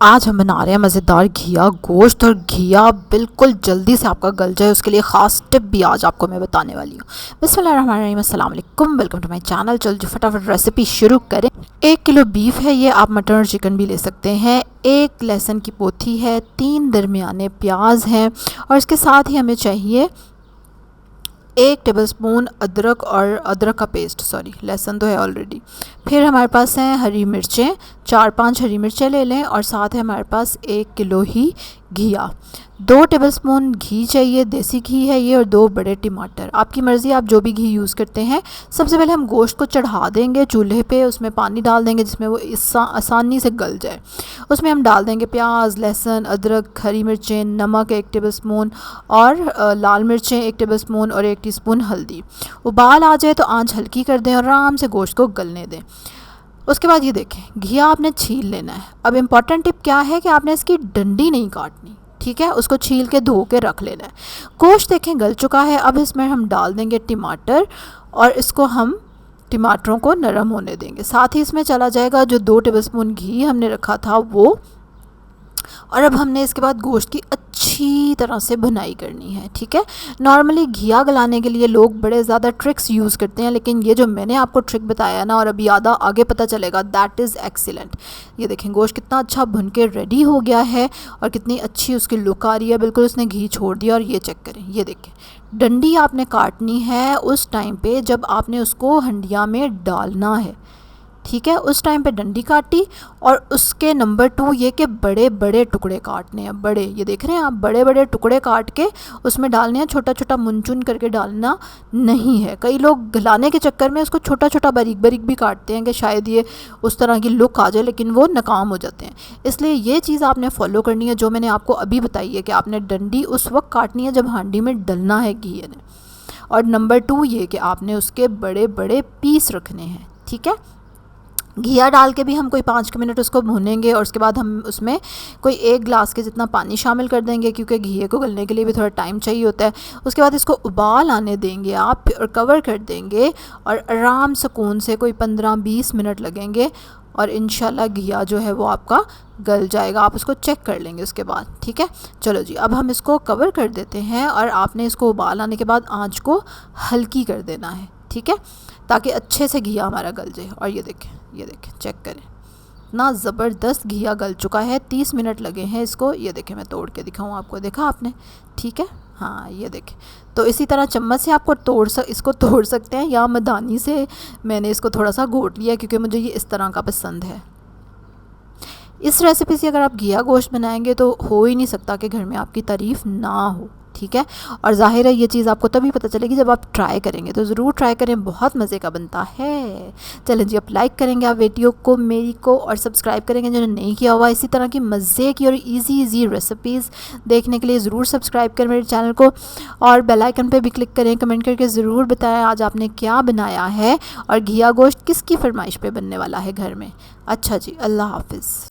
आज हम बना रहे हैं मज़ेदार घिया गोश्त। और घिया बिल्कुल जल्दी से आपका गल जाए उसके लिए ख़ास टिप भी आज आपको मैं बताने वाली हूँ। बिस्मिल्लाहिर्रहमानिर्रहीम, अस्सलाम वालेकुम, वेलकम टू माय चैनल। चल जो फटाफट रेसिपी शुरू करें। 1 किलो बीफ है, ये आप मटन और चिकन भी ले सकते हैं। 1 लहसुन की पोथी है, 3 दरमियाने प्याज हैं और इसके साथ ही हमें चाहिए 1 टेबलस्पून अदरक और अदरक का पेस्ट, सॉरी लहसुन तो है ऑलरेडी। फिर हमारे पास हैं हरी मिर्चें, 4-5 हरी मिर्चें ले लें और साथ है हमारे पास 1 किलो ही घिया। 2 टेबलस्पून घी चाहिए, देसी घी है ये, और 2 बड़े टमाटर। आपकी मर्ज़ी, आप जो भी घी यूज़ करते हैं। सबसे पहले हम गोश्त को चढ़ा देंगे चूल्हे पे, उसमें पानी डाल देंगे जिसमें वो आसानी से गल जाए। उसमें हम डाल देंगे प्याज, लहसुन, अदरक, हरी मिर्चें, नमक 1 टेबलस्पून और लाल मिर्चें 1 टेबलस्पून और 1 टीस्पून हल्दी। उबाल आ जाए तो आंच हल्की कर दें और आराम से गोश्त को गलने दें। उसके बाद ये देखें, घिया आपने छील लेना है। अब इम्पॉर्टेंट टिप क्या है कि आपने इसकी डंडी नहीं काटनी, ठीक है, उसको छील के धो के रख लेना है। गोश्त देखें गल चुका है। अब इसमें हम डाल देंगे टमाटर और इसको हम टमाटरों को नरम होने देंगे। साथ ही इसमें चला जाएगा जो 2 टेबलस्पून घी हमने रखा था वो। और अब हमने इसके बाद गोश्त की अच्छी तरह से भुनाई करनी है, ठीक है। नॉर्मली घिया गलाने के लिए लोग बड़े ज़्यादा ट्रिक्स यूज़ करते हैं, लेकिन ये जो मैंने आपको ट्रिक बताया ना, और अभी आगे पता चलेगा, दैट इज़ एक्सीलेंट। ये देखें गोश्त कितना अच्छा भुन के रेडी हो गया है और कितनी अच्छी उसकी लुक आ रही है, बिल्कुल उसने घी छोड़ दिया। और ये चेक करें, ये देखें डंडी आपने काटनी है उस टाइम पे जब आपने उसको हंडिया में डालना है, ठीक है। उस टाइम पे डंडी काटी। और उसके नंबर 2 ये कि बड़े बड़े टुकड़े काटने हैं, बड़े, ये देख रहे हैं आप, बड़े बड़े टुकड़े काट के उसमें डालने हैं। छोटा छोटा मुनचुन करके डालना नहीं है। कई लोग गलाने के चक्कर में उसको छोटा छोटा बारीक बारीक भी काटते हैं कि शायद ये उस तरह की लुक आ जाए, लेकिन वो नाकाम हो जाते हैं। इसलिए ये चीज़ आपने फॉलो करनी है जो मैंने आपको अभी बताई है कि आपने डंडी उस वक्त काटनी है जब हांडी में डलना है घी ने। और नंबर 2 ये कि आपने उसके बड़े बड़े पीस रखने हैं, ठीक है। घिया डाल के भी हम कोई 5 मिनट उसको भूनेंगे और उसके बाद हम उसमें कोई 1 गिलास के जितना पानी शामिल कर देंगे, क्योंकि घिये को गलने के लिए भी थोड़ा टाइम चाहिए होता है। उसके बाद इसको उबाल आने देंगे आप और कवर कर देंगे और आराम सुकून से कोई 15-20 मिनट लगेंगे और इंशाल्लाह घिया जो है वो आपका गल जाएगा। आप उसको चेक कर लेंगे उसके बाद, ठीक है। चलो जी, अब हम इसको कवर कर देते हैं और आपने इसको उबाल आने के बाद आँच को हल्की कर देना है, ठीक है, ताकि अच्छे से घिया हमारा गल जाए। और ये देखें, ये देखें, चेक करें, इतना ज़बरदस्त घिया गल चुका है। 30 मिनट लगे हैं इसको। ये देखें, मैं तोड़ के दिखाऊँ आपको, देखा आपने, ठीक है। हाँ, ये देखें। तो इसी तरह चम्मच से आपको इसको तोड़ सकते हैं, या मदानी से मैंने इसको थोड़ा सा घोट लिया क्योंकि मुझे ये इस तरह का पसंद है। इस रेसिपी से अगर आप घिया गोश्त बनाएंगे तो हो ही नहीं सकता कि घर में आपकी तारीफ़ ना हो, ठीक है। और ज़ाहिर है ये चीज़ आपको तभी पता चलेगी जब आप ट्राई करेंगे, तो ज़रूर ट्राई करें, बहुत मज़े का बनता है। चलें जी, आप लाइक करेंगे आप वीडियो को मेरी को, और सब्सक्राइब करेंगे जिन्होंने नहीं किया हुआ। इसी तरह की मज़े की और इजी रेसिपीज़ देखने के लिए ज़रूर सब्सक्राइब करें मेरे चैनल को और बेल आइकन पे भी क्लिक करें। कमेंट करके ज़रूर बताएं आज आपने क्या बनाया है और घिया गोश्त किसकी फरमाइश पे बनने वाला है घर में। अच्छा जी, अल्लाह हाफिज़।